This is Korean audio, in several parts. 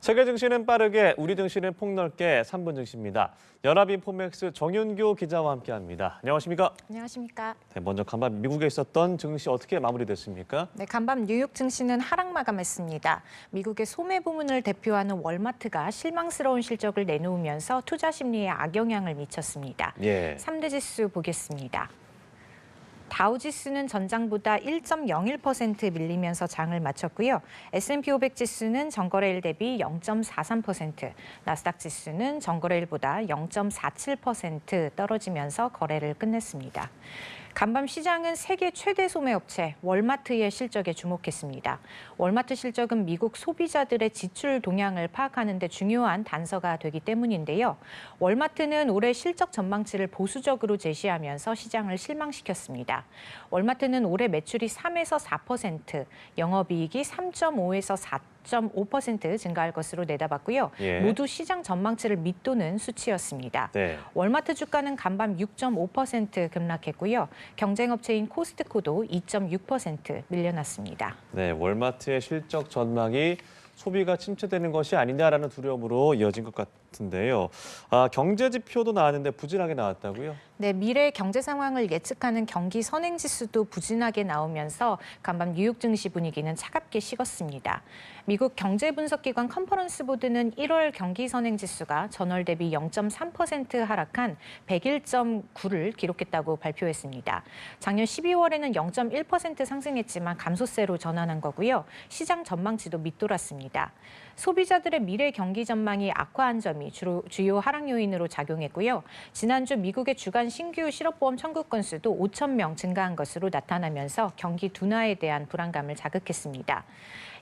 세계 증시는 빠르게, 우리 증시는 폭넓게 3분 증시입니다. 연합인포맥스 정윤교 기자와 함께합니다. 안녕하십니까? 안녕하십니까? 네, 먼저 간밤 미국에 있었던 증시 어떻게 마무리됐습니까? 네, 간밤 뉴욕 증시는 하락 마감했습니다. 미국의 소매 부문을 대표하는 월마트가 실망스러운 실적을 내놓으면서 투자 심리에 악영향을 미쳤습니다. 예. 3대 지수 보겠습니다. 다우지수는 전장보다 1.01% 밀리면서 장을 마쳤고요. S&P 500 지수는 전거래일 대비 0.43%, 나스닥 지수는 전거래일보다 0.47% 떨어지면서 거래를 끝냈습니다. 간밤 시장은 세계 최대 소매업체 월마트의 실적에 주목했습니다. 월마트 실적은 미국 소비자들의 지출 동향을 파악하는 데 중요한 단서가 되기 때문인데요. 월마트는 올해 실적 전망치를 보수적으로 제시하면서 시장을 실망시켰습니다. 월마트는 올해 매출이 3에서 4%, 영업이익이 3.5에서 4.5% 증가할 것으로 내다봤고요. 예. 모두 시장 전망치를 밑도는 수치였습니다. 네. 월마트 주가는 간밤 6.5% 급락했고요. 경쟁업체인 코스트코도 2.6% 밀려났습니다. 네, 월마트의 실적 전망이 소비가 침체되는 것이 아니냐라는 두려움으로 이어진 것 같은데요. 경제 지표도 나왔는데 부진하게 나왔다고요? 네, 미래 경제 상황을 예측하는 경기 선행 지수도 부진하게 나오면서 간밤 뉴욕 증시 분위기는 차갑게 식었습니다. 미국 경제 분석기관 컨퍼런스 보드는 1월 경기 선행 지수가 전월 대비 0.3% 하락한 101.9를 기록했다고 발표했습니다. 작년 12월에는 0.1% 상승했지만 감소세로 전환한 거고요. 시장 전망치도 밑돌았습니다. 소비자들의 미래 경기 전망이 악화한 점이 주요 하락 요인으로 작용했고요. 지난주 미국의 주간 신규 실업보험 청구 건수도 5천 명 증가한 것으로 나타나면서 경기 둔화에 대한 불안감을 자극했습니다.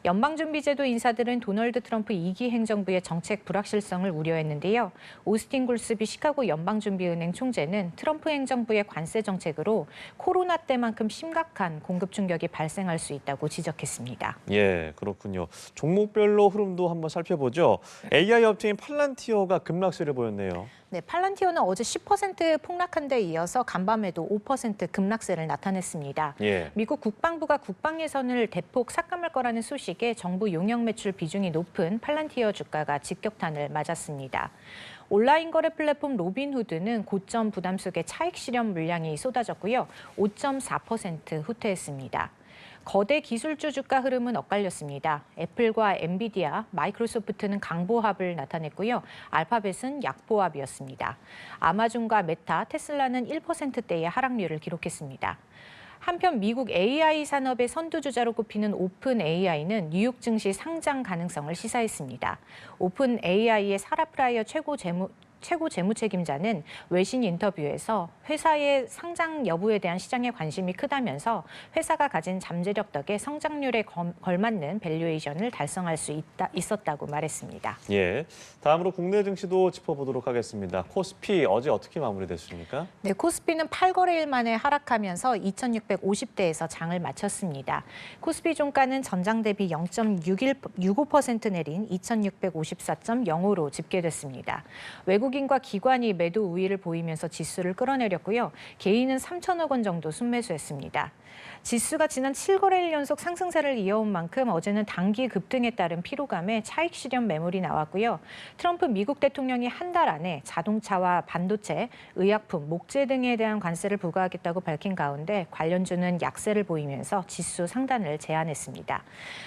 연방준비제도 인사들은 도널드 트럼프 2기 행정부의 정책 불확실성을 우려했는데요. 오스틴 굴스비 시카고 연방준비은행 총재는 트럼프 행정부의 관세 정책으로 코로나 때만큼 심각한 공급 충격이 발생할 수 있다고 지적했습니다. 예, 그렇군요. 종목별로 흐름도 한번 살펴보죠. AI 업체인 팔란티어가 급락세를 보였네요. 네, 팔란티어는 어제 10% 폭락한 데 이어서 간밤에도 5% 급락세를 나타냈습니다. 예. 미국 국방부가 국방 예산을 대폭 삭감할 거라는 소식에 정부 용역 매출 비중이 높은 팔란티어 주가가 직격탄을 맞았습니다. 온라인 거래 플랫폼 로빈후드는 고점 부담 속에 차익 실현 물량이 쏟아졌고요. 5.4% 후퇴했습니다. 거대 기술주 주가 흐름은 엇갈렸습니다. 애플과 엔비디아, 마이크로소프트는 강보합을 나타냈고요. 알파벳은 약보합이었습니다. 아마존과 메타, 테슬라는 1%대의 하락률을 기록했습니다. 한편 미국 AI 산업의 선두주자로 꼽히는 오픈 AI는 뉴욕 증시 상장 가능성을 시사했습니다. 오픈 AI의 사라 프라이어 최고 재무 책임자는 외신 인터뷰에서 회사의 상장 여부에 대한 시장의 관심이 크다면서 회사가 가진 잠재력 덕에 성장률에 걸맞는 밸류에이션을 달성할 수 있었다고 말했습니다. 예, 다음으로 국내 증시도 짚어보도록 하겠습니다. 코스피 어제 어떻게 마무리됐습니까? 네, 코스피는 8거래일 만에 하락하면서 2,650대에서 장을 마쳤습니다. 코스피 종가는 전장 대비 0.65% 내린 2,654.05로 집계됐습니다. 외국인과 기관이 매도 우위를 보이면서 지수를 끌어내렸고요. 개인은 3천억 원 정도 순매수했습니다. 지수가 지난 7거래일 연속 상승세를 이어온 만큼 어제는 단기 급등에 따른 피로감에 차익 실현 매물이 나왔고요. 트럼프 미국 대통령이 한 달 안에 자동차와 반도체, 의약품, 목재 등에 대한 관세를 부과하겠다고 밝힌 가운데 관련주는 약세를 보이면서 지수 상단을 제한했습니다.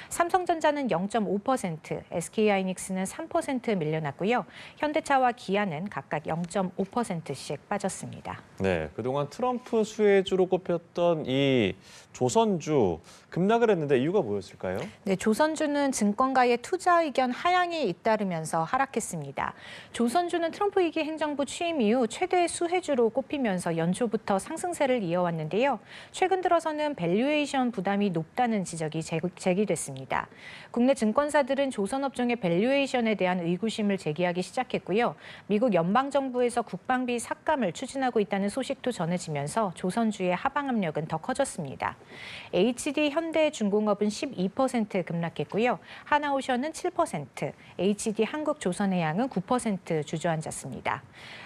삼성전자는 0.5%, SK하이닉스는 3% 밀려났고요. 현대차와 기아는 각각 0.5%씩 빠졌습니다. 네, 그동안 트럼프 수혜주로 꼽혔던 이 조선주 급락을 했는데 이유가 뭐였을까요? 네, 조선주는 증권가의 투자 의견 하향이 잇따르면서 하락했습니다. 조선주는 트럼프 2기 행정부 취임 이후 최대 수혜주로 꼽히면서 연초부터 상승세를 이어왔는데요. 최근 들어서는 밸류에이션 부담이 높다는 지적이 제기됐습니다. 국내 증권사들은 조선업종의 밸류에이션에 대한 의구심을 제기하기 시작했고요. 미국 연방정부에서 국방비 삭감을 추진하고 있다는 소식도 전해지면서 조선주의 하방 압력은 더 커졌습니다. HD 현대중공업은 12% 급락했고요. 하나오션은 7%, HD 한국조선해양은 9% 주저앉았습니다.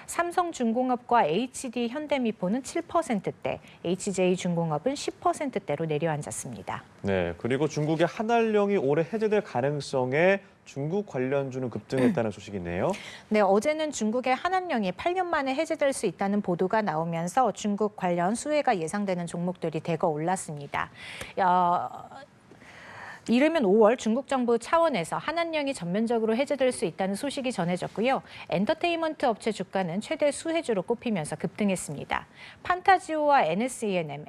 삼성중공업과 HD 현대미포는 7%대, HJ중공업은 10%대로 내려앉았습니다. 네, 그리고 중국의 한알령이 올해 해제될 가능성에 중국 관련주는 급등했다는 소식이네요. 네, 어제는 중국의 한한령이 8년 만에 해제될 수 있다는 보도가 나오면서 중국 관련 수혜가 예상되는 종목들이 대거 올랐습니다. 이르면 5월 중국 정부 차원에서 한한령이 전면적으로 해제될 수 있다는 소식이 전해졌고요. 엔터테인먼트 업체 주가는 최대 수혜주로 꼽히면서 급등했습니다. 판타지오와 NSENM,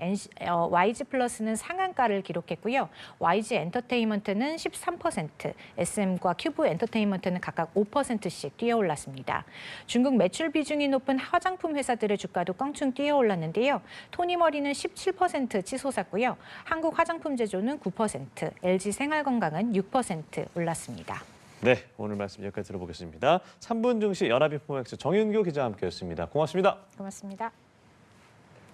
YG플러스는 상한가를 기록했고요. YG 엔터테인먼트는 13%, SM과 큐브 엔터테인먼트는 각각 5%씩 뛰어올랐습니다. 중국 매출 비중이 높은 화장품 회사들의 주가도 껑충 뛰어올랐는데요. 토니머리는 17% 치솟았고요. 한국 화장품 제조는 9%, LG 생활건강은 6% 올랐습니다. 네, 오늘 말씀 여기까지 들어보겠습니다. 3분 증시 연합인포맥스 정윤교 기자와 함께했습니다. 고맙습니다. 고맙습니다.